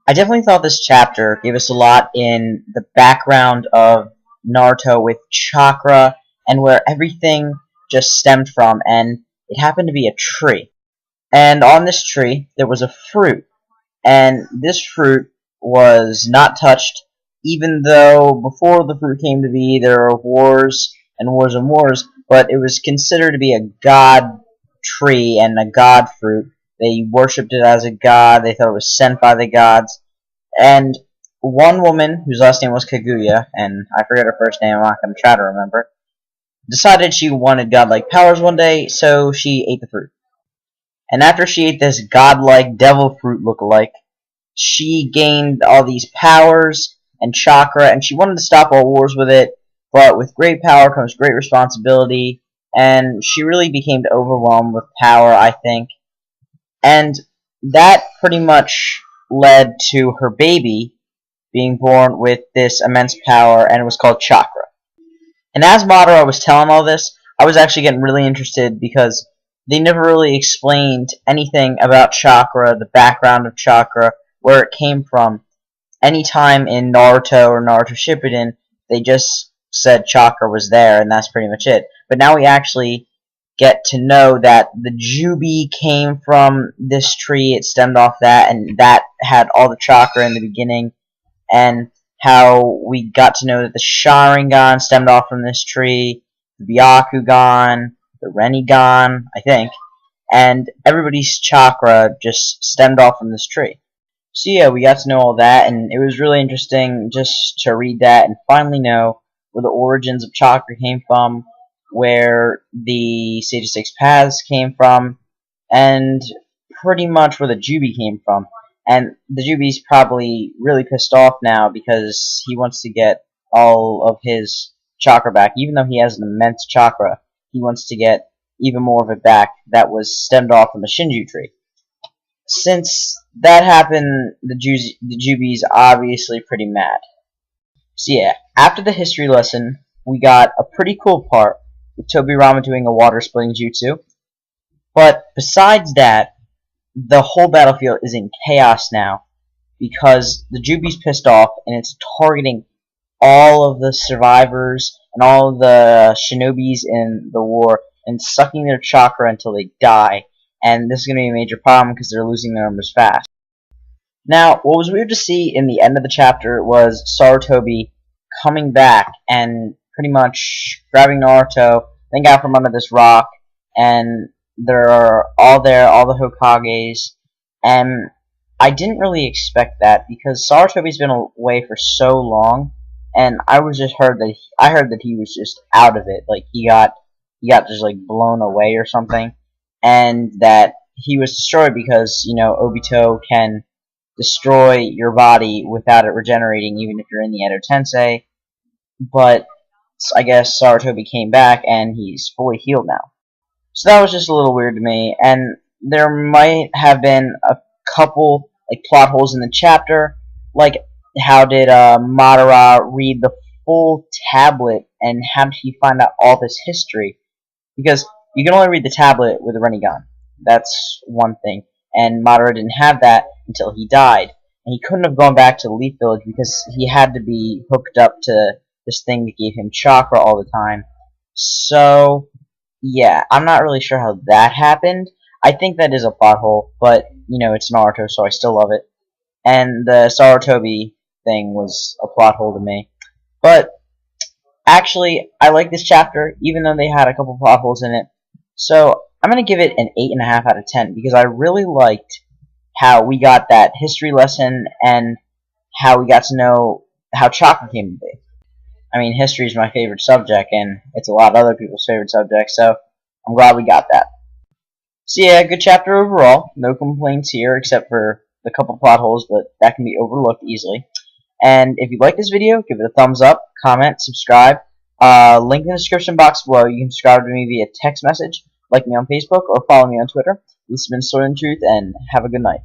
I definitely thought this chapter gave us a lot in the background of Naruto with Chakra and where everything just stemmed from, and it happened to be a tree. And on this tree, there was a fruit, and this fruit was not touched, even though before the fruit came to be, there were wars and wars and wars, but it was considered to be a god tree and a god fruit. They worshipped it as a god, they thought it was sent by the gods, and one woman, whose last name was Kaguya, and I forget her first name, I'm not going to try to remember, decided she wanted godlike powers one day, so she ate the fruit. And after she ate this godlike devil fruit look-alike, she gained all these powers and chakra, and she wanted to stop all wars with it, but with great power comes great responsibility, and she really became overwhelmed with power, I think. And that pretty much led to her baby being born with this immense power, and it was called Chakra. And as Madara was telling all this, I was actually getting really interested because they never really explained anything about Chakra, the background of Chakra, where it came from. Anytime in Naruto or Naruto Shippuden, they just said Chakra was there, and that's pretty much it. But now we actually get to know that the Jubi came from this tree, it stemmed off that, and that had all the Chakra in the beginning, and how we got to know that the Sharingan stemmed off from this tree, the Byakugan, the Rinnegan, I think, and everybody's Chakra just stemmed off from this tree. So yeah, we got to know all that, and it was really interesting just to read that and finally know where the origins of Chakra came from, where the Sage of Six Paths came from, and pretty much where the Jubi came from. And the Jubi's probably really pissed off now because he wants to get all of his Chakra back. Even though he has an immense Chakra, he wants to get even more of it back that was stemmed off from the Shinju tree. Since that happened, the Jubi's obviously pretty mad. So yeah, after the history lesson, we got a pretty cool part with Tobirama doing a water-splitting jutsu. But besides that, the whole battlefield is in chaos now because the Jubi's pissed off and it's targeting all of the survivors and all of the shinobis in the war and sucking their chakra until they die. And this is going to be a major problem because they're losing their numbers fast. Now, what was weird to see in the end of the chapter was Sarutobi coming back and pretty much grabbing Naruto, then got from under this rock, and they're all there, all the Hokages, and I didn't really expect that because Sarutobi's been away for so long, and I heard that he was just out of it, like he got just like blown away or something, and that he was destroyed because, you know, Obito can destroy your body without it regenerating, even if you're in the Edo Tensei. But I guess Sarutobi came back and he's fully healed now. So that was just a little weird to me, and there might have been a couple like plot holes in the chapter, like how did Madara read the full tablet, and how did he find out all this history? Because you can only read the tablet with a Rinnegan. That's one thing. And Madara didn't have that until he died. And he couldn't have gone back to the Leaf Village because he had to be hooked up to this thing that gave him chakra all the time. So, yeah, I'm not really sure how that happened. I think that is a plot hole, but, you know, it's Naruto, so I still love it. And the Sarutobi thing was a plot hole to me. But actually, I like this chapter, even though they had a couple plot holes in it. So, I'm going to give it an 8.5 out of 10, because I really liked how we got that history lesson, and how we got to know how Chakra came to be. I mean, history is my favorite subject, and it's a lot of other people's favorite subjects, so I'm glad we got that. So yeah, good chapter overall. No complaints here, except for the couple plot holes, but that can be overlooked easily. And if you like this video, give it a thumbs up, comment, subscribe. Link in the description box below. You can subscribe to me via text message, like me on Facebook, or follow me on Twitter. This has been Sword and Truth, and have a good night.